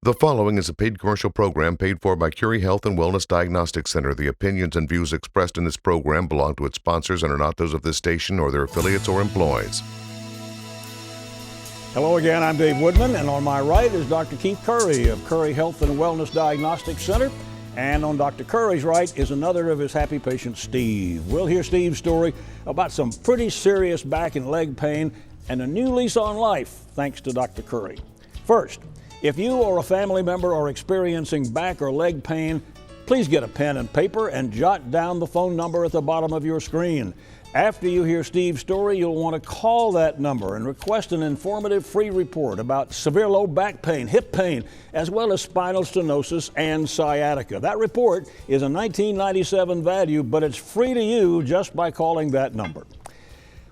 The following is a paid commercial program paid for by Currie Health and Wellness Diagnostic Center. The opinions and views expressed in this program belong to its sponsors and are not those of this station or their affiliates or employees. Hello again, I'm Dave Woodman, and on my right is Dr. Keith Currie of Currie Health and Wellness Diagnostic Center. And on Dr. Currie's right is another of his happy patients, Steve. We'll hear Steve's story about some pretty serious back and leg pain and a new lease on life, thanks to Dr. Currie. First, if you or a family member are experiencing back or leg pain, please get a pen and paper and jot down the phone number at the bottom of your screen. After you hear Steve's story, you'll want to call that number and request an informative free report about severe low back pain, hip pain, as well as spinal stenosis and sciatica. That report is a $19.97 value, but it's free to you just by calling that number.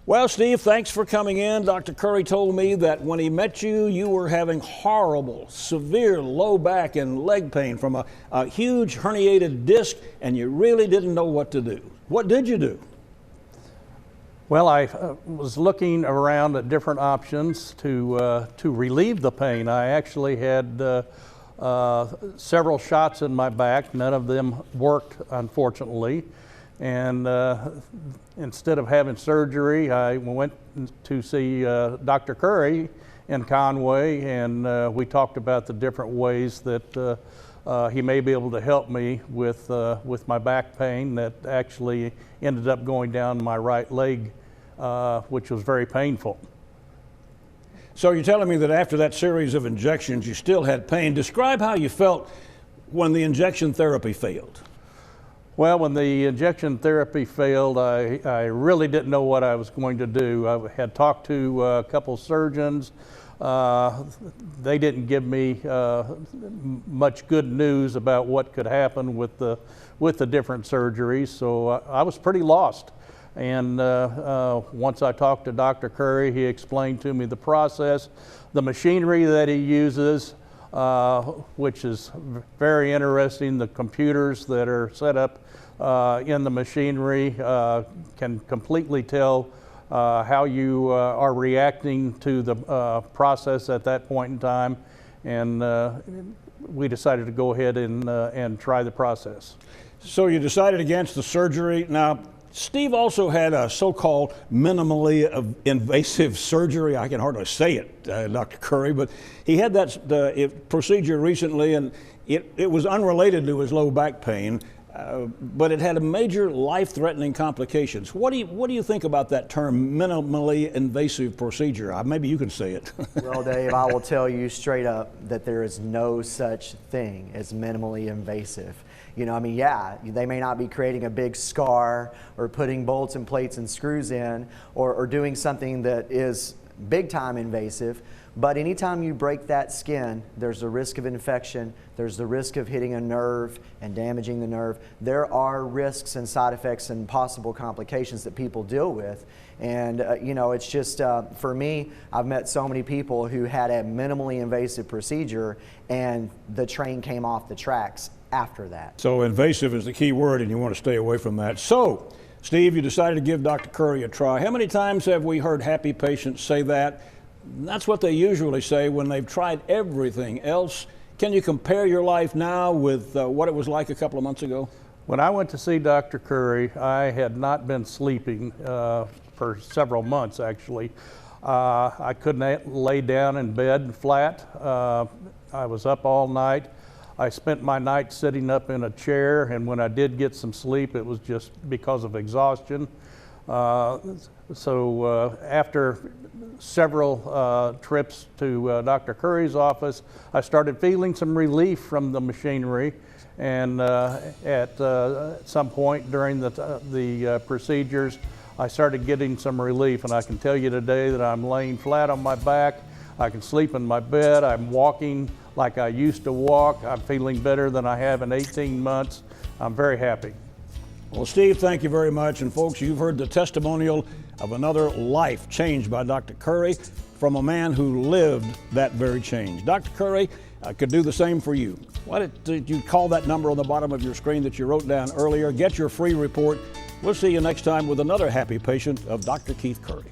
Well, Steve, thanks for coming in. Dr. Currie told me that when he met you, you were having horrible, severe low back and leg pain from a huge herniated disc, and you really didn't know what to do. What did you do? Well, I was looking around at different options to relieve the pain. I actually had several shots in my back. None of them worked, unfortunately. And instead of having surgery, I went to see Dr. Currie in Conway, and we talked about the different ways that he may be able to help me with my back pain that actually ended up going down my right leg, which was very painful. So you're telling me that after that series of injections, you still had pain. Describe how you felt when the injection therapy failed. Well, when the injection therapy failed, I really didn't know what I was going to do. I had talked to a couple surgeons. They didn't give me much good news about what could happen with the different surgeries, so I was pretty lost. And once I talked to Dr. Currie, he explained to me the process, the machinery that he uses, which is very interesting. The computers that are set up in the machinery can completely tell how you are reacting to the process at that point in time, and we decided to go ahead and try the process. So you decided against the surgery. Now, Steve also had a so-called minimally invasive surgery. I can hardly say it, Dr. Currie, but he had that procedure recently, and it was unrelated to his low back pain, but it had major life-threatening complications. What do you think about that term, minimally invasive procedure? Maybe you can say it. Well, Dave, I will tell you straight up that there is no such thing as minimally invasive. You know, I mean, yeah, they may not be creating a big scar or putting bolts and plates and screws in or doing something that is big time invasive, but anytime you break that skin, there's a risk of infection, there's the risk of hitting a nerve and damaging the nerve. There are risks and side effects and possible complications that people deal with. And you know, it's just, for me, I've met so many people who had a minimally invasive procedure and the train came off the tracks after that. So invasive is the key word, and you want to stay away from that. So, Steve, you decided to give Dr. Currie a try. How many times have we heard happy patients say that? That's what they usually say when they've tried everything else. Can you compare your life now with what it was like a couple of months ago? When I went to see Dr. Currie, I had not been sleeping for several months, actually. I couldn't lay down in bed flat. I was up all night. I spent my night sitting up in a chair, and when I did get some sleep, it was just because of exhaustion. So after several trips to Dr. Currie's office, I started feeling some relief from the machinery, and at some point during the procedures, I started getting some relief, and I can tell you today that I'm laying flat on my back. I can sleep in my bed. I'm walking like I used to walk. I'm feeling better than I have in 18 months. I'm very happy. Well, Steve, thank you very much. And folks, you've heard the testimonial of another life changed by Dr. Currie from a man who lived that very change. Dr. Currie could do the same for you. Why don't you call that number on the bottom of your screen that you wrote down earlier? Get your free report. We'll see you next time with another happy patient of Dr. Keith Currie.